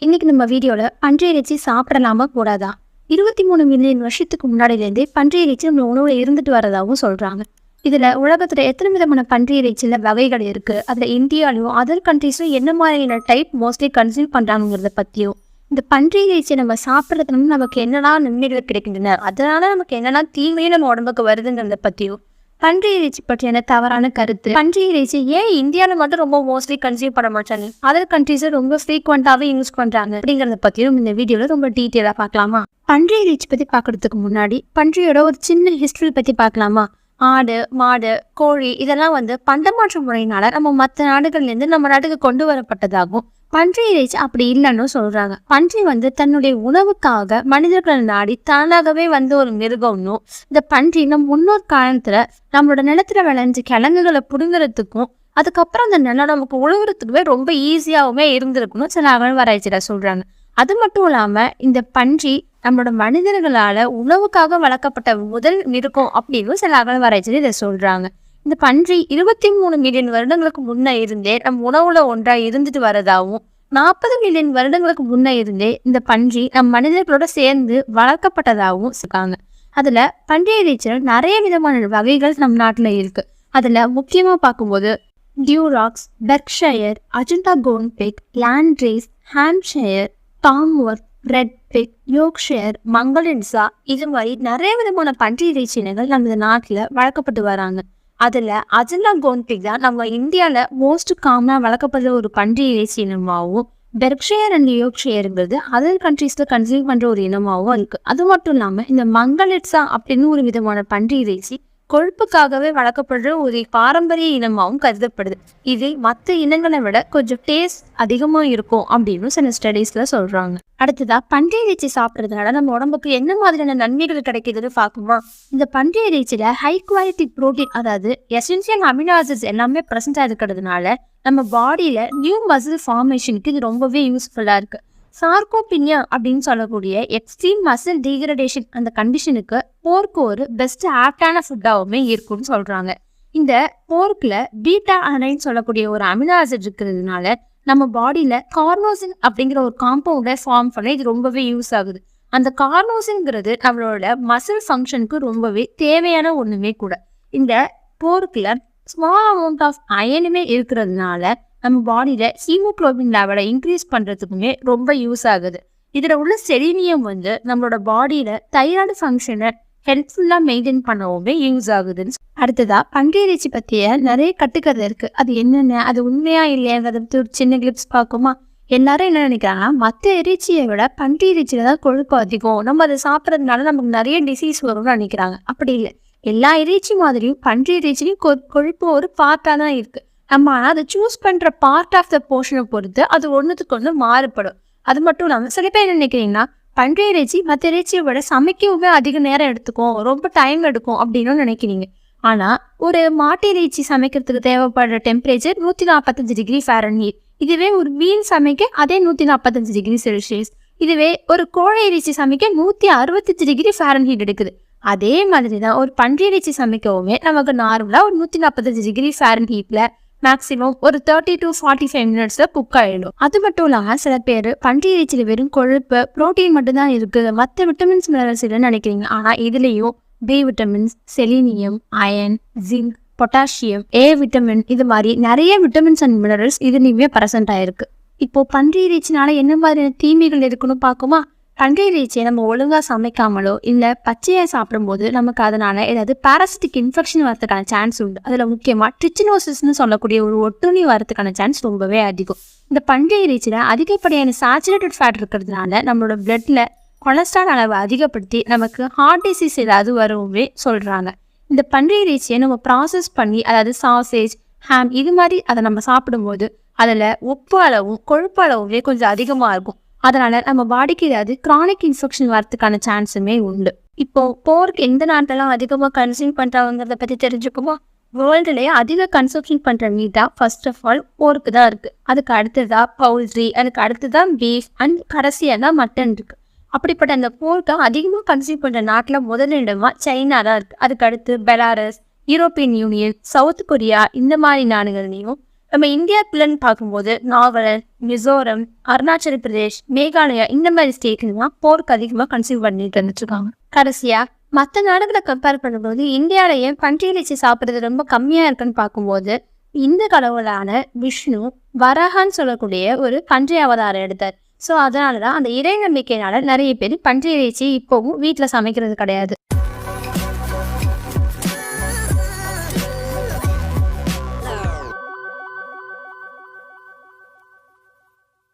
இன்னைக்கு நம்ம வீடியோல பன்றி இறைச்சி சாப்பிடலாமா கூடாதா? 23 மில்லியன் வருஷத்துக்கு முன்னாடிலேருந்தே பன்றி இறைச்சி நம்ம உணவுல இருந்துட்டு வரதாகவும் சொல்றாங்க. இதுல உலகத்துல எத்தனை விதமான பன்றி இறைச்சியில வகைகள் இருக்கு, அதுல இந்தியாலையும் அதர் கண்ட்ரீஸ்லயும் என்ன மாதிரியான டைப் மோஸ்ட்லி கன்சியூம் பண்றாங்கிறத பத்தியும், இந்த பன்றி இறைச்சியை நம்ம சாப்பிட்றதுனால நமக்கு என்னெல்லாம் நன்மைகள் கிடைக்கின்றன, அதனால நமக்கு என்னெல்லாம் தீமையும் நம்ம உடம்புக்கு வருதுங்கிறத பத்தியும், பன்றி இறைச்சி பற்றியான தவறான கருத்து, பன்றி இறைச்சி ஏன் இந்தியாவில் மட்டும் ரொம்ப மோஸ்ட்லி கன்சியூம் பண்ண மாட்டாங்க, அதர் கண்ட்ரீஸை ரொம்ப ஃப்ரீக்வெண்ட்டாகவே யூஸ் பண்றாங்க அப்படிங்கிறத பத்தியும் இந்த வீடியோல ரொம்ப டீட்டெயிலாக பார்க்கலாமா? பன்றி இறைச்சி பத்தி பார்க்கறதுக்கு முன்னாடி பன்றியோட ஒரு சின்ன ஹிஸ்டரி பத்தி பார்க்கலாமா? ஆடு, மாடு, கோழி இதெல்லாம் பண்டமாற்ற முறையினால நம்ம மற்ற நாடுகள்ல இருந்து நம்ம நாட்டுக்கு கொண்டு வரப்பட்டதாகும். பன்றி இறைச்சி அப்படி இல்லைன்னு சொல்றாங்க. பன்றி தன்னுடைய உணவுக்காக மனிதர்களை நாடி தானாகவே ஒரு மிருகம்னும், இந்த பன்றி நம் முன்னோர் காலத்துல நம்மளோட நிலத்துல விளைஞ்ச கிழங்குகளை புடுங்குறதுக்கும் அதுக்கப்புறம் அந்த நிலம் நமக்கு உழுவுறதுக்குமே ரொம்ப ஈஸியாவுமே இருந்திருக்கணும் சில அகழ்வாராய்ச்சியில சொல்றாங்க. அது மட்டும் இல்லாம இந்த பன்றி நம்மளோட மனிதர்களால உணவுக்காக வளர்க்கப்பட்ட முதல் மிருகம் அப்படின்னு சில அகழ்வாராய்ச்சியில இதை சொல்றாங்க. இந்த பன்றி 23 மில்லியன் வருடங்களுக்கு முன்ன இருந்தே நம்ம உணவுல ஒன்றா இருந்துட்டு வரதாகவும், 40 மில்லியன் வருடங்களுக்கு முன்ன இருந்தே இந்த பன்றி நம் மனிதர்களோட சேர்ந்து வளர்க்கப்பட்டதாகவும் இருக்காங்க. அதுல பன்றி இறைச்சியில் நிறைய விதமான வகைகள் நம் நாட்டுல இருக்கு. அதுல முக்கியமா பார்க்கும்போது Durocs, Berkshire, Ajanta gold pig, Landrace, Hampshire, Tamworth, red pig, Yorkshire, Mangalitsa, இது மாதிரி நிறைய விதமான பன்றி இறைச்சி இனங்கள் நம்ம இந்த நாட்டுல வளர்க்கப்பட்டு வராங்க. அதுல அஜந்தா கோல்ட் பிக் தான் நம்ம இந்தியால மோஸ்ட் காமனா வளர்க்கப்படுற ஒரு பன்றி இறைச்சி இனமாகவும், பெர்க்ஷயர் அண்ட் யோர்க்ஷயருங்கிறது அதர் கண்ட்ரீஸ்ல கன்சியூம் பண்ற ஒரு இனமாகவும் இருக்கு. அது மட்டும் இல்லாம இந்த மங்கலிட்ஸா அப்படின்னு ஒரு விதமான பன்றி இறைச்சி கொழுப்புக்காகவே வளர்க்கப்படுற ஒரு பாரம்பரிய இனமாகவும் கருதப்படுது. இது மற்ற இனங்களை விட கொஞ்சம் டேஸ்ட் அதிகமா இருக்கும் அப்படின்னு சில ஸ்டடீஸ்ல சொல்றாங்க. அடுத்ததா பன்றி இறைச்சி சாப்பிட்றதுனால நம்ம உடம்புக்கு என்ன மாதிரியான நன்மைகள் கிடைக்குதுன்னு பார்க்குமா? இந்த பன்றி இறைச்சியில ஹை குவாலிட்டி புரோட்டீன், அதாவது எசென்சியல் அமினோ ஆசிட்ஸ் எல்லாமே பிரசன்டா இருக்கிறதுனால நம்ம பாடியில நியூ மசில் ஃபார்மேஷனுக்கு இது ரொம்பவே யூஸ்ஃபுல்லா இருக்கு. சார்கோபினியா அப்படின்னு சொல்லக்கூடிய எக்ஸ்ட்ரீம் மசில் டீக்ரடேஷன் அந்த கண்டிஷனுக்கு போர்க்கு ஒரு பெஸ்ட் ஆப்டான ஃபுட்டாவுமே இருக்கும்னு சொல்றாங்க. இந்த போர்க்ல பீட்டா அலைன் சொல்லக்கூடிய ஒரு அமினோ ஆசிட் இருக்கிறதுனால நம்ம பாடியில கார்னோசின் அப்படிங்கிற ஒரு காம்பவுண்டை ஃபார்ம் பண்ண இது ரொம்பவே யூஸ் ஆகுது. அந்த கார்னோசின்ங்கிறது நம்மளோட மசில் ஃபங்க்ஷனுக்கு ரொம்பவே தேவையான ஒண்ணுமே கூட. இந்த போர்க்ல ஸ்மால் அமௌண்ட் ஆஃப் அயனுமே இருக்கிறதுனால நம்ம பாடியில ஹீமோகுளோபின் லெவலை இன்க்ரீஸ் பண்றதுக்குமே ரொம்ப யூஸ் ஆகுது. இதுல உள்ள செலினியம் நம்மளோட பாடியில தைராய்டு ஃபங்க்ஷனை ஹெல்ப்ஃபுல்லா மெயின்டைன் பண்ணவுமே யூஸ் ஆகுதுன்னு. அடுத்ததா பன்றி இறைச்சி பத்திய நிறைய கட்டுக்கதை இருக்கு. அது என்னென்ன, அது உண்மையா இல்லையாங்கிறத பத்தி ஒரு சின்ன கிளிப்ஸ் பார்க்குமா? எல்லாரும் என்ன நினைக்கிறாங்கன்னா மற்ற இறைச்சியை விட பன்றி இறைச்சியில தான் கொழுப்பு அதிகம், நம்ம அதை சாப்பிட்றதுனால நமக்கு நிறைய டிசீஸ் வரும்னு நினைக்கிறாங்க. அப்படி இல்லை. எல்லா இறைச்சி மாதிரியும் பன்றி இறைச்சிலையும் கொழுப்பு ஒரு பார்ட்டா தான் இருக்கு. நம்ம ஆனால் அதை சூஸ் பண்ற பார்ட் ஆஃப் த போர்ஷனை பொறுத்து அது ஒன்றுத்துக்கு ஒன்று மாறுபடும். அது மட்டும் இல்லாமல் சில பேர் என்ன நினைக்கிறீங்கன்னா பன்றி இறைச்சி மற்ற இறைச்சியை விட சமைக்கவே அதிக நேரம் எடுத்துக்கும், ரொம்ப டைம் எடுக்கும் அப்படின்னு நினைக்கிறீங்க. ஆனா ஒரு மாட்டு இறைச்சி சமைக்கிறதுக்கு தேவைப்படுற டெம்பரேச்சர் 145 டிகிரி ஃபாரன்ஹீட். இதுவே ஒரு மீன் சமைக்க அதே 145 டிகிரி செல்சியஸ். இதுவே ஒரு கோழி இறைச்சி சமைக்க 165 டிகிரி ஃபாரன்ஹீட் எடுக்குது. அதே மாதிரிதான் ஒரு பன்றி இறைச்சி சமைக்கவுமே நமக்கு நார்மலா ஒரு 145 டிகிரி ஃபாரன்ஹீட்ல மேக்சிமம் ஒரு 30 to 45 மினிட்ஸ்ல குக் ஆயிடும். அது மட்டும் இல்லாம சில பேர் பன்றி இறைச்சியில வெறும் கொழுப்பு, புரோட்டீன் மட்டும்தான் இருக்கு, மற்ற விட்டமின்ஸ் மினரல்ஸ் இல்லைன்னு நினைக்கிறீங்க. ஆனா இதுலயும் B vitamins, selenium, iron, zinc, potassium, A vitamin, இது மாதிரி நிறைய விட்டமின்ஸ் அண்ட் மினரல்ஸ் இதுலயுமே பிரசன்ட் ஆயிருக்கு. இப்போ பன்றி இறைச்சினால என்ன மாதிரியான தீமைகள் இருக்குன்னு பார்க்குமா? பன்றி இறைச்சியை நம்ம ஒழுங்கா சமைக்காமலோ இல்ல பச்சையா சாப்பிடும்போது நமக்கு அதனால ஏதாவது பாராசிட்டிக் இன்ஃபெக்ஷன் வரதுக்கான சான்ஸ் உண்டு. அதுல முக்கியமா ட்ரிச்சினோசிஸ்ன்னு சொல்லக்கூடிய ஒரு ஒட்டுண்ணி வரதுக்கான சான்ஸ் ரொம்பவே அதிகம். இந்த பன்றி இறைச்சியில அதிகப்படியான சேச்சுரேட்டட் ஃபேட் இருக்கிறதுனால நம்மளோட பிளட்ல கொலஸ்ட்ரால் அளவை அதிகப்படுத்தி நமக்கு ஹார்ட் டிசீஸ் ஏதாவது வரும்னே சொல்றாங்க. இந்த பன்றி இறைச்சியை நம்ம ப்ராசஸ் பண்ணி, அதாவது சாசேஜ், ஹாம், இது மாதிரி அதை நம்ம சாப்பிடும்போது அதுல உப்பு அளவும் கொழுப்பு அளவுமே கொஞ்சம் அதிகமா இருக்கும். அதனால நம்ம பாடிக்கு ஏதாவது கிரானிக் இன்ஃபெக்ஷன் வரதுக்கான சான்ஸுமே உண்டு. இப்போ போர்க் எந்த நாட்டெல்லாம் அதிகமாக கன்சியூம் பண்றாங்கிறத பத்தி தெரிஞ்சுக்குமா? வேர்ல்டுலேயே அதிக கன்சம்ஷன் பண்ற மீட்டா ஃபர்ஸ்ட் ஆஃப் ஆல் போர்க்கு தான் இருக்கு. அதுக்கு அடுத்ததா பவுல்ட்ரி, அதுக்கு அடுத்ததான் பீஃப் அண்ட் கடைசியா தான் மட்டன் இருக்கு. அப்படிப்பட்ட அந்த போர்க்கை அதிகமாக கன்சியூம் பண்ற நாட்டில் முதலிடமா சைனா தான் இருக்கு. அதுக்கு அடுத்து Belarus, European union, south Korea, இந்த மாதிரி நாடுகள்லையும் நம்ம இந்தியாக்குள்ளன்னு பார்க்கும்போது நாகாலாந்து, மிசோரம், அருணாச்சல பிரதேஷ், மேகாலயா இந்த மாதிரி ஸ்டேட்லாம் போருக்கு அதிகமாக கன்சியூம் பண்ணிட்டு வந்துட்டுருக்காங்க. கடைசியா மற்ற நாடுகளை கம்பேர் பண்ணும்போது இந்தியாவில் ஏன் பன்றி இறைச்சி சாப்பிட்றது ரொம்ப கம்மியாக இருக்குன்னு பார்க்கும்போது இந்த கடவுளான விஷ்ணு வரஹான்னு சொல்லக்கூடிய ஒரு பன்றி அவதாரம் எடுத்தார். ஸோ அதனால தான் அந்த இறை நம்பிக்கையினால நிறைய பேர் பன்றி இறைச்சி இப்போவும் வீட்டில் சமைக்கிறது கிடையாது.